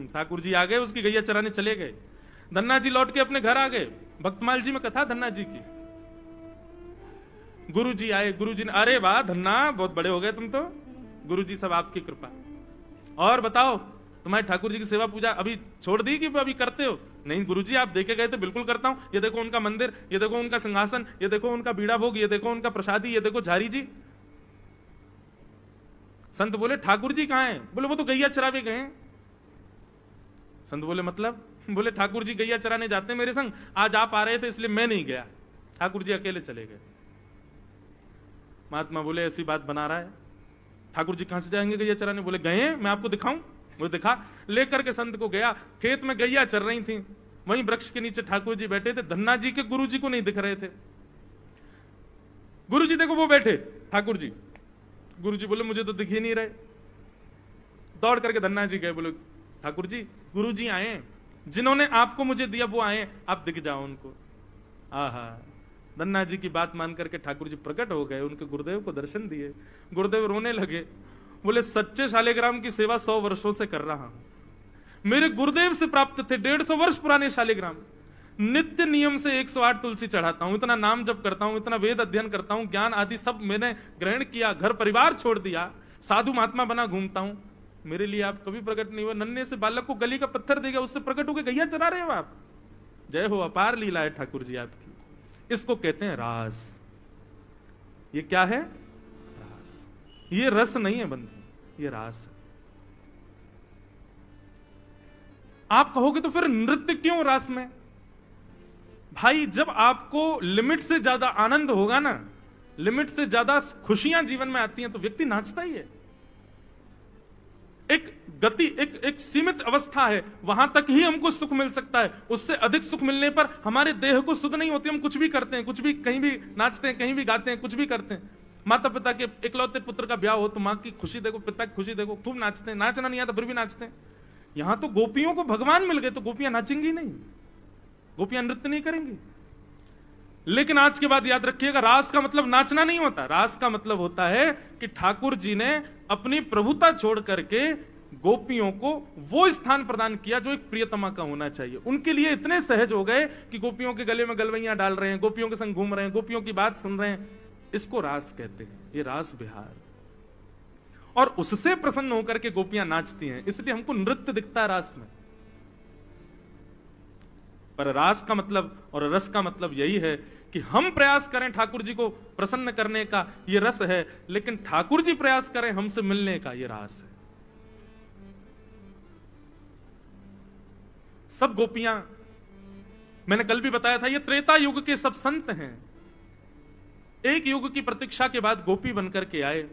[SPEAKER 1] ठाकुर जी आ गए, उसकी गैया चराने चले गए। धन्ना जी लौट के अपने घर आ गए। भक्तमाल जी में कथा धन्ना जी की। गुरुजी आए, गुरुजी ने, अरे वाह धन्ना बहुत बड़े हो गए तुम तो, गुरुजी सब आपकी कृपा। और बताओ तुम्हारे ठाकुर जी की सेवा पूजा अभी छोड़ दी कि अभी करते हो? नहीं गुरुजी आप देखे गए थे, बिल्कुल करता हूं। ये देखो उनका मंदिर, ये देखो उनका सिंहासन, ये देखो उनका बीड़ा भोग, ये देखो उनका प्रसादी, ये देखो झारी जी। संत बोले ठाकुर जी कहां हैं? बोले वो तो गैया चरावे गए हैं। संत बोले मतलब? बोले ठाकुर जी गैया चराने जाते हैं मेरे संग, आज आप आ रहे थे इसलिए मैं नहीं गया, ठाकुर जी अकेले चले गए। महात्मा बोले ऐसी बात बना रहा है, ठाकुर जी कहां से जाएंगे गैया चराने? बोले गए हैं, मैं आपको दिखाऊं? वो दिखा। लेकर के संत को गया, खेत में गैया चर रही थी, वहीं वृक्ष के नीचे ठाकुर जी बैठे थे। धन्ना जी के गुरु जी को नहीं दिख रहे थे। गुरु जी देखो वो बैठे ठाकुर जी। गुरु जी बोले मुझे तो दिख ही नहीं रहे। दौड़ करके धन्ना जी गए, बोले ठाकुर जी गुरु जी आए, जिन्होंने आपको मुझे दिया वो आए, आप दिख जाओ उनको। आहा, धन्ना जी की बात मान करके ठाकुर जी प्रकट हो गए, उनके गुरुदेव को दर्शन दिए। गुरुदेव रोने लगे, बोले सच्चे शालिग्राम की सेवा 100 वर्षों से कर रहा हूं, मेरे गुरुदेव से प्राप्त थे 150 वर्ष पुराने शालिग्राम। नित्य नियम से 108 तुलसी चढ़ाता हूं, इतना नाम जप करता हूं, इतना वेद अध्ययन करता हूं, ज्ञान आदि सब मैंने ग्रहण किया, घर परिवार छोड़ दिया, साधु महात्मा बना घूमता हूं, मेरे लिए आप कभी प्रकट नहीं हुए। नन्हे से बालक को गली का पत्थर देगा, उससे प्रकट होकर गैया चरा रहे हो आप। जय हो, अपार लीला है ठाकुर जी आपकी। इसको कहते हैं रास। ये क्या है? रास। ये रस नहीं है बंधु, ये रास है। आप कहोगे तो फिर नृत्य क्यों रास में? भाई जब आपको लिमिट से ज्यादा आनंद होगा ना, लिमिट से ज्यादा खुशियां जीवन में आती हैं, तो व्यक्ति नाचता ही है। एक गति, एक सीमित अवस्था है, वहां तक ही हमको सुख मिल सकता है। उससे अधिक सुख मिलने पर हमारे देह को सुध नहीं होती, हम कुछ भी करते हैं, कुछ भी, कहीं भी नाचते हैं, कहीं भी गाते हैं, कुछ भी करते हैं। माता पिता के इकलौते पुत्र का ब्याह हो तो मां की खुशी देखो, पिता की खुशी देखो, खूब नाचते हैं। नाचना नहीं आता फिर भी नाचते हैं। यहां तो गोपियों को भगवान मिल गए तो गोपियां नाचेंगी नहीं, गोपियां नृत्य नहीं करेंगी। लेकिन आज के बाद याद रखिएगा, रास का मतलब नाचना नहीं होता। रास का मतलब होता है कि ठाकुर जी ने अपनी प्रभुता छोड़ करके गोपियों को वो स्थान प्रदान किया जो एक प्रियतमा का होना चाहिए। उनके लिए इतने सहज हो गए कि गोपियों के गले में गलवैया डाल रहे हैं, गोपियों के संग घूम रहे हैं, गोपियों की बात सुन रहे हैं। इसको रास कहते हैं, ये रास विहार। और उससे प्रसन्न होकर के गोपियां नाचती हैं, इसलिए हमको नृत्य दिखता है रास में। पर रास का मतलब और रस का मतलब यही है कि हम प्रयास करें ठाकुर जी को प्रसन्न करने का, ये रस है। लेकिन ठाकुर जी प्रयास करें हमसे मिलने का, ये रास है। सब गोपियां, मैंने कल भी बताया था, ये त्रेता युग के सब संत हैं। एक युग की प्रतीक्षा के बाद गोपी बनकर के आए।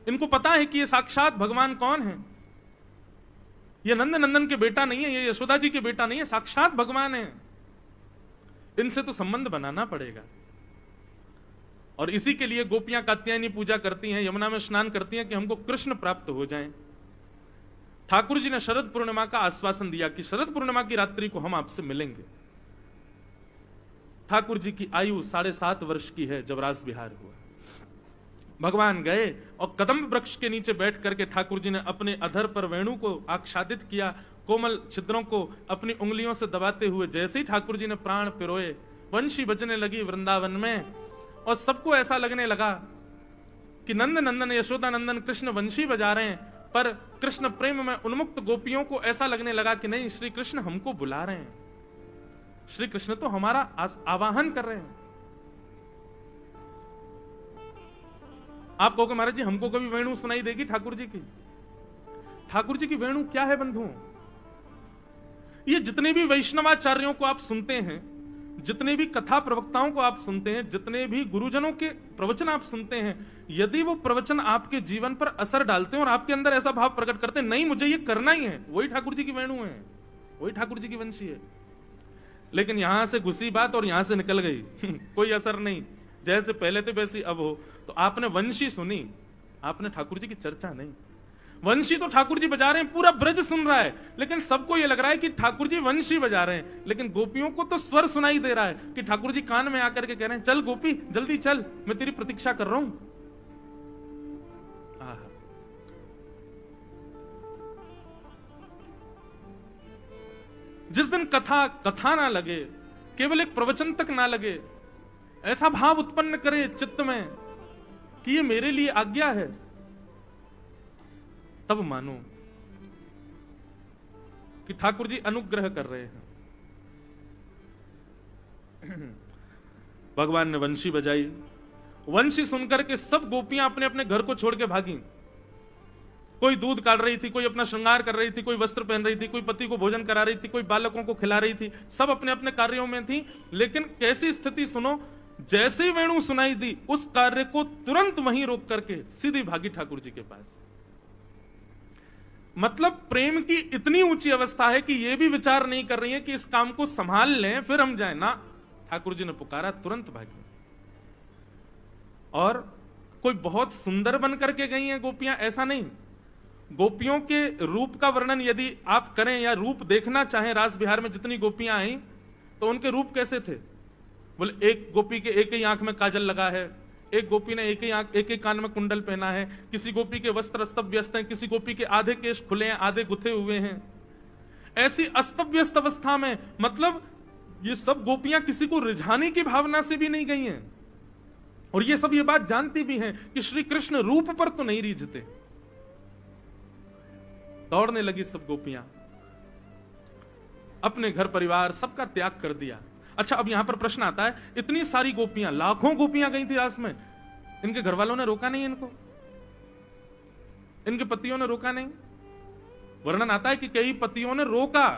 [SPEAKER 1] इनको पता है कि ये साक्षात भगवान कौन है। ये नंद नंदन के बेटा नहीं है, ये यशोदा जी के बेटा नहीं है, साक्षात भगवान है। इनसे तो संबंध बनाना पड़ेगा। और इसी के लिए गोपियां कात्यायनी पूजा करती हैं, यमुना में स्नान करती हैं कि हमको कृष्ण प्राप्त हो जाएं। ठाकुर जी ने शरद पूर्णिमा का आश्वासन दिया कि शरद पूर्णिमा की रात्रि को हम आपसे मिलेंगे। ठाकुर जी की आयु 7.5 वर्ष की है जब रास विहार हुआ। भगवान गए और कदम्ब वृक्ष के नीचे बैठ करके ठाकुर जी ने अपने अधर पर वेणु को आच्छादित किया, कोमल छिद्रों को अपनी उंगलियों से दबाते हुए। जैसे ही ठाकुर जी ने प्राण पिरोए, वंशी बजने लगी वृंदावन में, और सबको ऐसा लगने लगा कि नंद नंदन यशोदा नंदन कृष्ण वंशी बजा रहे हैं। पर कृष्ण प्रेम में उन्मुक्त गोपियों को ऐसा लगने लगा कि नहीं, श्री कृष्ण हमको बुला रहे हैं, श्री कृष्ण तो हमारा आवाहन कर रहे हैं। आप कहोगे महाराज जी हमको कभी वेणु सुनाई देगी ठाकुर जी की? ठाकुर जी की वेणु क्या है बंधुओं? ये जितने भी वैष्णवाचार्यों को आप सुनते हैं, जितने भी कथा प्रवक्ताओं को आप सुनते हैं, जितने भी गुरुजनों के प्रवचन आप सुनते हैं, यदि वो प्रवचन आपके जीवन पर असर डालते हैं और आपके अंदर ऐसा भाव प्रकट करते हैं नहीं मुझे ये करना ही है, वही ठाकुर जी की वेणु है, वही ठाकुर जी की वंशी है। लेकिन यहां से घुसी बात और यहां से निकल गई कोई असर नहीं, जैसे पहले थे वैसी अब हो। तो आपने वंशी सुनी, आपने ठाकुर जी की चर्चा नहीं। वंशी तो ठाकुर जी बजा रहे हैं, पूरा ब्रज सुन रहा है, लेकिन सबको यह लग रहा है कि ठाकुर जी वंशी बजा रहे हैं, लेकिन गोपियों को तो स्वर सुनाई दे रहा है कि ठाकुर जी कान में आकर के कह रहे हैं चल गोपी जल्दी चल, मैं तेरी प्रतीक्षा कर रहा हूं। जिस दिन कथा ना लगे, केवल एक प्रवचन तक ना लगे, ऐसा भाव उत्पन्न करे चित्त में कि ये मेरे लिए आज्ञा है, तब मानो कि ठाकुर जी अनुग्रह कर रहे हैं। भगवान ने वंशी बजाई, वंशी सुनकर के सब गोपियां अपने अपने घर को छोड़ के भागी। कोई दूध काट रही थी, कोई अपना श्रृंगार कर रही थी, कोई वस्त्र पहन रही थी, कोई पति को भोजन करा रही थी, कोई बालकों को खिला रही थी, सब अपने अपने कार्यों में थी। लेकिन कैसी स्थिति सुनो, जैसे ही वेणु सुनाई दी उस कार्य को तुरंत वहीं रोक करके सीधी भागी ठाकुर जी के पास। मतलब प्रेम की इतनी ऊंची अवस्था है कि यह भी विचार नहीं कर रही है कि इस काम को संभाल लें फिर हम जाएं ना, ठाकुर जी ने पुकारा तुरंत भागी। और कोई बहुत सुंदर बन करके गई हैं गोपियां, ऐसा नहीं। गोपियों के रूप का वर्णन यदि आप करें या रूप देखना चाहें, रास बिहार में जितनी गोपियां आई तो उनके रूप कैसे थे? बोले एक गोपी के एक ही आंख में काजल लगा है, एक गोपी ने एक ही कान में कुंडल पहना है, किसी गोपी के वस्त्र अस्त व्यस्त हैं, किसी गोपी के आधे केश खुले हैं, आधे गुथे हुए हैं। ऐसी अस्त व्यस्त अवस्था में, मतलब ये सब गोपियां किसी को रिझाने की भावना से भी नहीं गई हैं, और ये सब ये बात जानती भी हैं कि श्री कृष्ण रूप पर तो नहीं रीझते। दौड़ने लगी सब गोपियां, अपने घर परिवार सबका त्याग कर दिया। अच्छा, अब यहां पर प्रश्न आता है, इतनी सारी गोपियां, लाखों गोपियां गई थी रास में, इनके घर वालों ने रोका नहीं इनको? इनके पतियों ने रोका नहीं? वर्णन आता है कि कई पतियों ने रोका,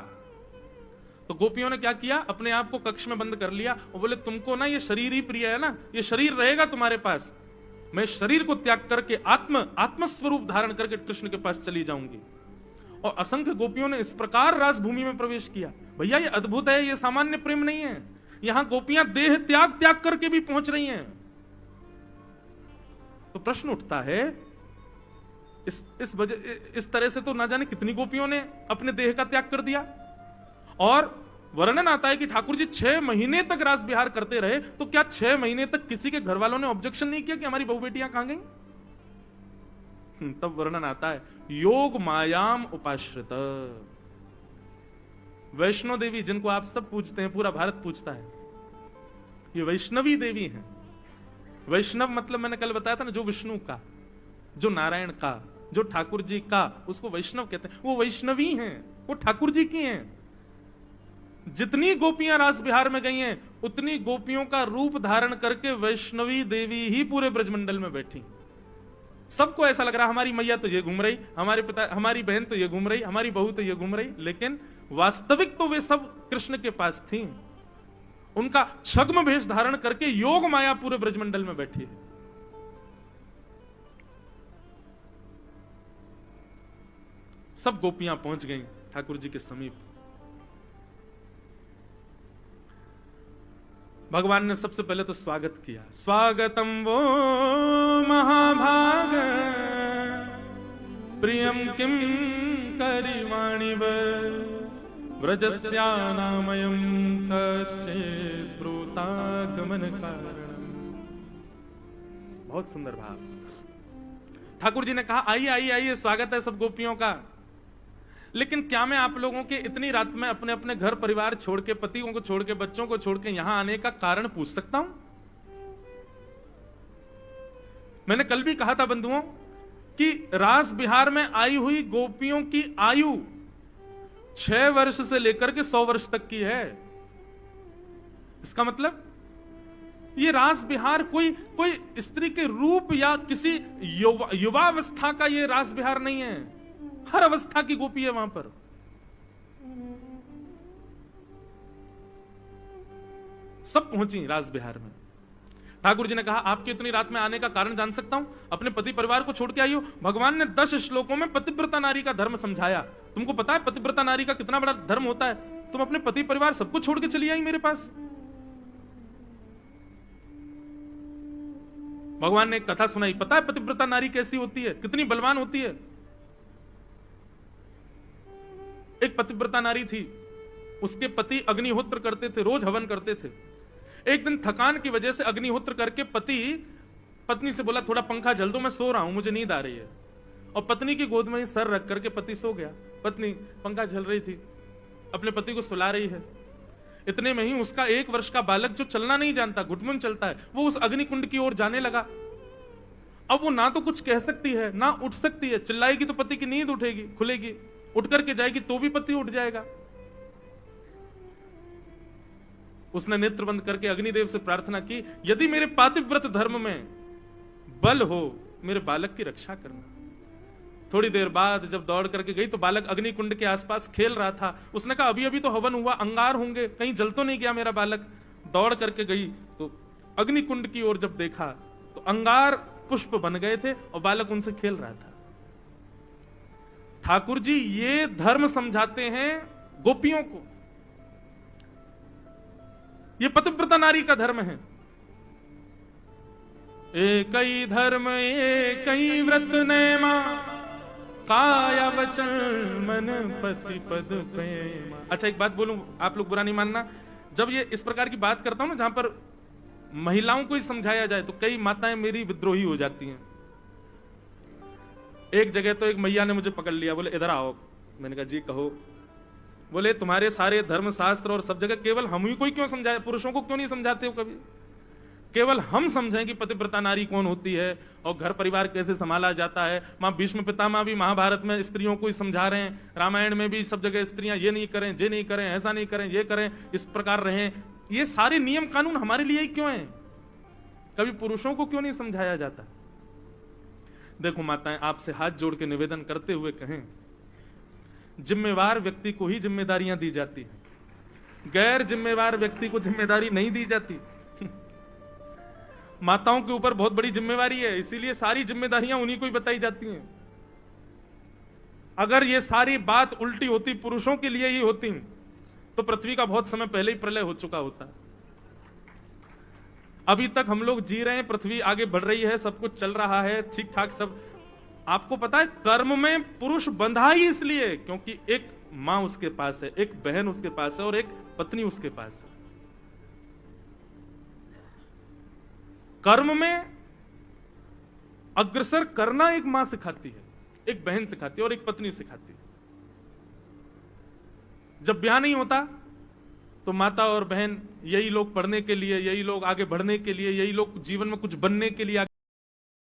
[SPEAKER 1] तो गोपियों ने क्या किया, अपने आप को कक्ष में बंद कर लिया और बोले तुमको ना ये शरीर ही प्रिय है ना, ये शरीर रहेगा तुम्हारे पास, मैं शरीर को त्याग करके आत्मस्वरूप धारण करके कृष्ण के पास चली जाऊंगी। और असंख्य गोपियों ने इस प्रकार रास भूमि में प्रवेश किया। भैया ये अद्भुत है, ये सामान्य प्रेम नहीं है। यहां गोपियां देह त्याग करके भी पहुंच रही हैं। तो प्रश्न उठता है, इस तरह से तो ना जाने कितनी गोपियों ने अपने देह का त्याग कर दिया। और वर्णन आता है कि ठाकुर जी 6 महीने तक रास विहार करते रहे, तो क्या 6 महीने तक किसी के घर वालों ने ऑब्जेक्शन नहीं किया कि हमारी बहु बेटियां कहां गई? तब वर्णन आता है, योग मायाम उपाश्रित। वैष्णो देवी, जिनको आप सब पूजते हैं, पूरा भारत पूजता है, ये वैष्णवी देवी हैं। वैष्णव मतलब मैंने कल बताया था ना, जो विष्णु का, जो नारायण का, जो ठाकुर जी का, उसको वैष्णव कहते हैं। वो वैष्णवी हैं, वो ठाकुर जी की हैं। जितनी गोपियां रास बिहार में गई हैं, उतनी गोपियों का रूप धारण करके वैष्णवी देवी ही पूरे ब्रजमंडल में बैठी। सबको ऐसा लग रहा हमारी मैया तो ये घूम रही, हमारे पिता, हमारी बहन तो ये घूम रही, हमारी बहू तो ये घूम रही, लेकिन वास्तविक तो वे सब कृष्ण के पास थी। उनका छद्म भेष धारण करके योग माया पूरे ब्रजमंडल में बैठी है। सब गोपियां पहुंच गईं ठाकुर जी के समीप। भगवान ने सबसे पहले तो स्वागत किया, स्वागतम वो महाभाग प्रियम किम करिवाणि व्रजस्यानामयं कश्चित् ब्रूतागमन कारणम्। बहुत सुंदर भाव। ठाकुर जी ने कहा आइए आइए आइए, स्वागत है सब गोपियों का। लेकिन क्या मैं आप लोगों के इतनी रात में अपने अपने घर परिवार छोड़ के, पतियों को छोड़ के, बच्चों को छोड़ के यहां आने का कारण पूछ सकता हूं? मैंने कल भी कहा था बंधुओं कि रास बिहार में आई हुई गोपियों की आयु 6 वर्ष से लेकर के 100 वर्ष तक की है। इसका मतलब ये रास विहार कोई कोई स्त्री के रूप या किसी युवावस्था का ये रास विहार नहीं है। हर अवस्था की गोपी है वहां पर। सब पहुंची रास विहार में। ठाकुर जी ने कहा, आपकी इतनी रात में आने का कारण जान सकता हूं? अपने पति परिवार को छोड़ के आई हो। भगवान ने 10 श्लोकों में पतिव्रता नारी का धर्म समझाया। तुमको पता है पतिव्रता नारी का कितना बड़ा धर्म होता है? तुम अपने पति परिवार सबको छोड़ के चली आई मेरे पास। भगवान ने एक कथा सुनाई। पता है पतिव्रता नारी कैसी होती है, कितनी बलवान होती है? एक पतिव्रता नारी थी, उसके पति अग्निहोत्र करते थे, रोज हवन करते थे। एक दिन थकान की वजह से अग्निहोत्र करके पति पत्नी से बोला, थोड़ा पंखा जल दो, मैं सो रहा हूं, मुझे नींद आ रही है। और पत्नी की गोद में ही सर रख करके पति सो गया। पत्नी पंखा झल रही थी, अपने पति को सुला रही है। इतने में ही उसका 1 वर्ष का बालक, जो चलना नहीं जानता, घुटमुन चलता है, वो उस अग्निकुंड की ओर जाने लगा। अब वो ना तो कुछ कह सकती है ना उठ सकती है। चिल्लाएगी तो पति की नींद उठेगी, खुलेगी, उठ करके जाएगी तो भी पति उठ जाएगा। उसने नेत्र बंद करके अग्निदेव से प्रार्थना की, यदि मेरे पातिव्रत धर्म में बल हो, मेरे बालक की रक्षा करना। थोड़ी देर बाद जब दौड़ करके गई तो बालक अग्निकुंड के आसपास खेल रहा था। उसने कहा, अभी अभी तो हवन हुआ, अंगार होंगे, कहीं जल तो नहीं गया मेरा बालक। दौड़ करके गई तो अग्निकुंड की ओर जब देखा तो अंगार पुष्प बन गए थे और बालक उनसे खेल रहा था। ठाकुर जी ये धर्म समझाते हैं गोपियों को। ये पतिव्रता नारी का धर्म है। एक ही धर्म एक ही व्रत नेमा, काया वचन मन पति पद प्रेम। अच्छा एक बात बोलूं, आप लोग बुरा नहीं मानना, जब ये इस प्रकार की बात करता हूं ना, जहां पर महिलाओं को ही समझाया जाए तो कई माताएं मेरी विद्रोही हो जाती हैं। एक जगह तो एक मैया ने मुझे पकड़ लिया, बोले इधर आओ। मैंने कहा जी कहो। बोले तुम्हारे सारे धर्म शास्त्र और सब जगह केवल हम ही कोई क्यों समझाए, पुरुषों को क्यों नहीं समझाते हो कभी? केवल हम समझें कि पतिव्रता नारी कौन होती है और घर परिवार कैसे संभाला जाता है। मां भीष्म पितामह भी महाभारत में स्त्रियों को ही समझा रहे हैं, रामायण में भी सब जगह स्त्रियां ये नहीं करें, ये नहीं करें, ऐसा नहीं करें, ये करें, इस प्रकार रहें। ये सारे नियम कानून हमारे लिए ही क्यों हैं? कभी पुरुषों को क्यों नहीं समझाया जाता? देखो माताएं, आपसे हाथ जोड़ के निवेदन करते हुए कहें, जिम्मेवार व्यक्ति को ही जिम्मेदारियां दी जाती है, गैर जिम्मेवार व्यक्ति को जिम्मेदारी नहीं दी जाती। माताओं के ऊपर बहुत बड़ी जिम्मेवारी है, इसीलिए सारी जिम्मेदारियां उन्हीं को ही बताई जाती हैं। अगर ये सारी बात उल्टी होती, पुरुषों के लिए ही होती, तो पृथ्वी का बहुत समय पहले ही प्रलय हो चुका होता। अभी तक हम लोग जी रहे हैं, पृथ्वी आगे बढ़ रही है, सब कुछ चल रहा है ठीक ठाक सब। आपको पता है कर्म में पुरुष बंधा ही इसलिए क्योंकि एक मां उसके पास है, एक बहन उसके पास है और एक पत्नी उसके पास है। कर्म में अग्रसर करना एक मां सिखाती है, एक बहन सिखाती है और एक पत्नी सिखाती है। जब ब्याह नहीं होता तो माता और बहन, यही लोग पढ़ने के लिए, यही लोग आगे बढ़ने के लिए, यही लोग जीवन में कुछ बनने के लिए